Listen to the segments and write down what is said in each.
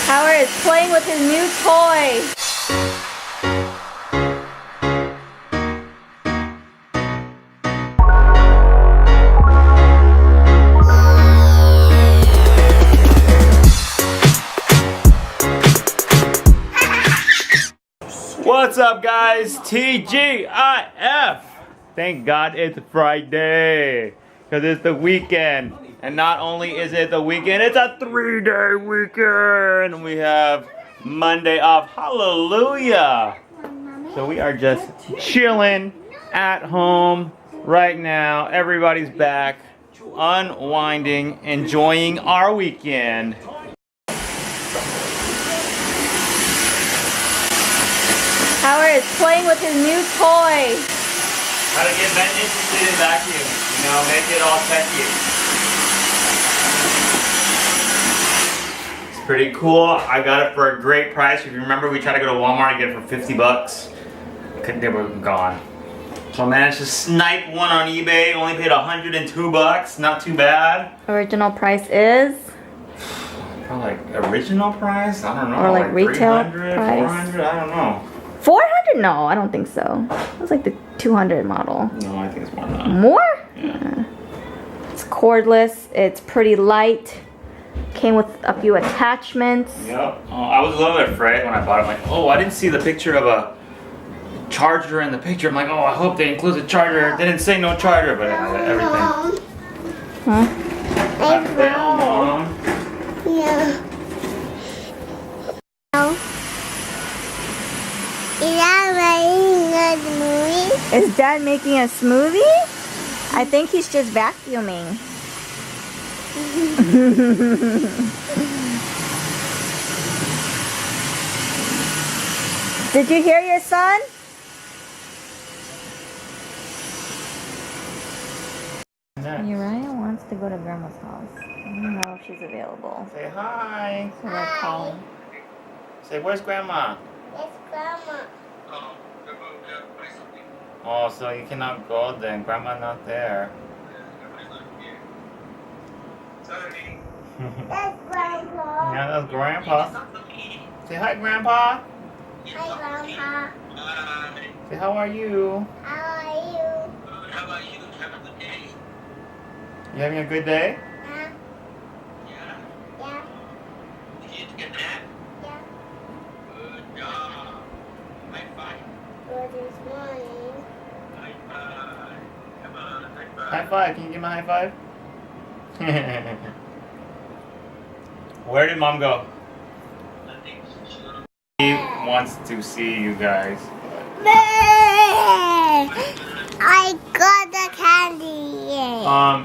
Howard is playing with his new toy. What's up, guys? TGIF! Thank God it's Friday, because it's the weekend. And not only is it the weekend, it's a 3-day weekend. We have Monday off. Hallelujah! So we are just chilling at home right now. Everybody's back, unwinding, enjoying our weekend. Howard is playing with his new toy. How to get men interested in vacuum. You know, make it all techy. It's pretty cool. I got it for a great price. If you remember, we tried to go to Walmart and get it for 50 bucks. They were gone. So I managed to snipe one on eBay. Only paid 102 bucks. Not too bad. Original price is? Probably like original price? I don't know. Or like retail 300, price? 400? I don't know. 400? No, I don't think so. It was like the 200 model. No, I think it's more than that. More? Yeah. It's cordless. It's pretty light. Came with a few attachments. Yep. I was a little bit afraid when I bought it. I'm like, oh, I didn't see the picture of a charger in the picture. I'm like, oh, I hope they include the charger. They didn't say no charger, but it had everything. Huh? Yeah. Is Dad making a smoothie? I think he's just vacuuming. Did you hear your son? Uriah wants to go to Grandma's house. I don't know if she's available. Say hi. So we're calling. Say, where's Grandma? It's Grandma. Oh, so you cannot go then. Grandma's not there. That's Grandpa. Yeah, that's Grandpa. Say hi, Grandpa. Hi, Grandpa. Say, how are you? How are you? You having a good day? Yeah. Yeah. Good this morning. High five. Can you give me a high five? Where did Mom go? He wants to see you guys. I got the candy. Hi.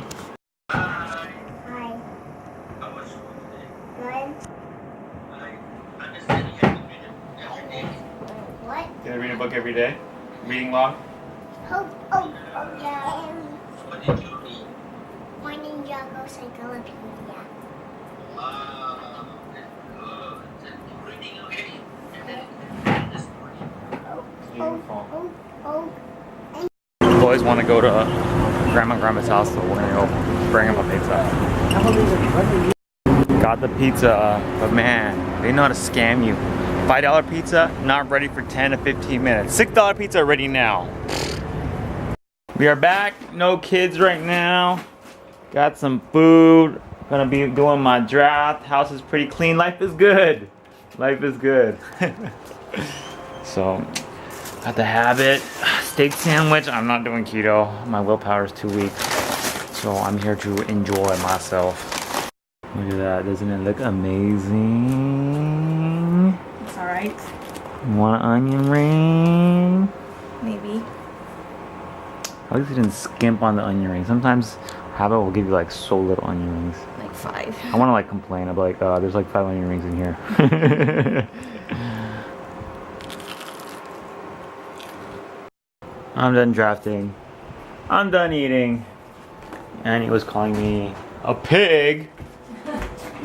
What? Do you read a book every day? Reading log? Oh, yeah. Morning Juggle Encyclopedia. The boys want to go to Grandma's house, so we're gonna go bring them a pizza. Got the pizza, but man, they know how to scam you. $5 pizza, not ready for 10 to 15 minutes. $6 pizza ready now. We are back, no kids right now. Got some food. Gonna be doing my draft. House is pretty clean. Life is good. Life is good. So, got the habit. Steak sandwich. I'm not doing keto. My willpower is too weak. So I'm here to enjoy myself. Look at that. Doesn't it look amazing? It's alright. Want an onion ring? Maybe. At least you didn't skimp on the onion ring. Sometimes Habit will give you like so little onion rings. Like 5. I want to like complain. I'll be like, there's like 5 onion rings in here. I'm done drafting. I'm done eating. And he was calling me a pig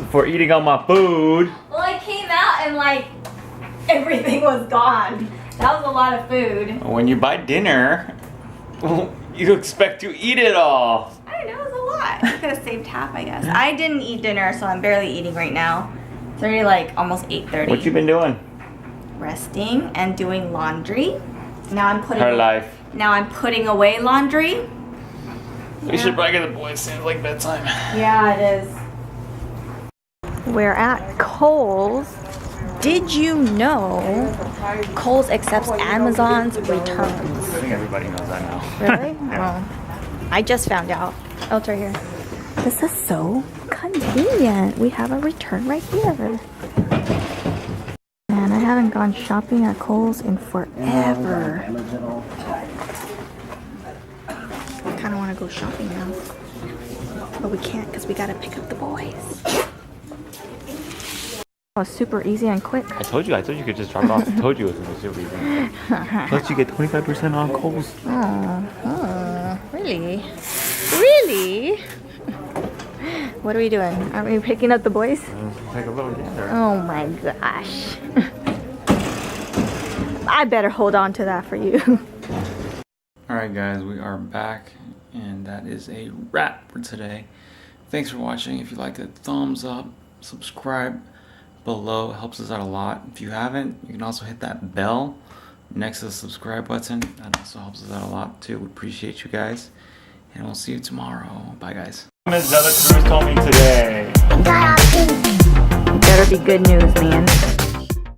for eating all my food. Well, I came out and like everything was gone. That was a lot of food. When you buy dinner, you expect to eat it all. I don't know, it was a lot. I could have saved half, I guess. I didn't eat dinner, so I'm barely eating right now. It's already like almost 8:30. What you been doing? Resting and doing laundry. Now I'm putting Her life. Now I'm putting away laundry. We should probably get the boys. Seems like bedtime. Yeah, it is. We're at Kohl's. Did you know Kohl's accepts Amazon's returns? I think everybody knows that now. Really? Yeah. Oh, I just found out. Oh, it's right here. This is so convenient. We have a return right here. Man, I haven't gone shopping at Kohl's in forever. I kind of want to go shopping now. But we can't because we got to pick up the boys. Oh, super easy and quick. I told you you could just drop it off. I told you it was super easy. Plus you get 25% on Kohl's. Oh, really? Really? What are we doing? Are we picking up the boys? Take a little gander. Oh my gosh. I better hold on to that for you. Alright guys, we are back and that is a wrap for today. Thanks for watching. If you liked it, thumbs up, subscribe below. It helps us out a lot. If you haven't, you can also hit that bell next to the subscribe button. That also helps us out a lot too. We appreciate you guys. And we'll see you tomorrow. Bye guys. Ms. Della Cruz told me today. Got a pink. Better be good news, man.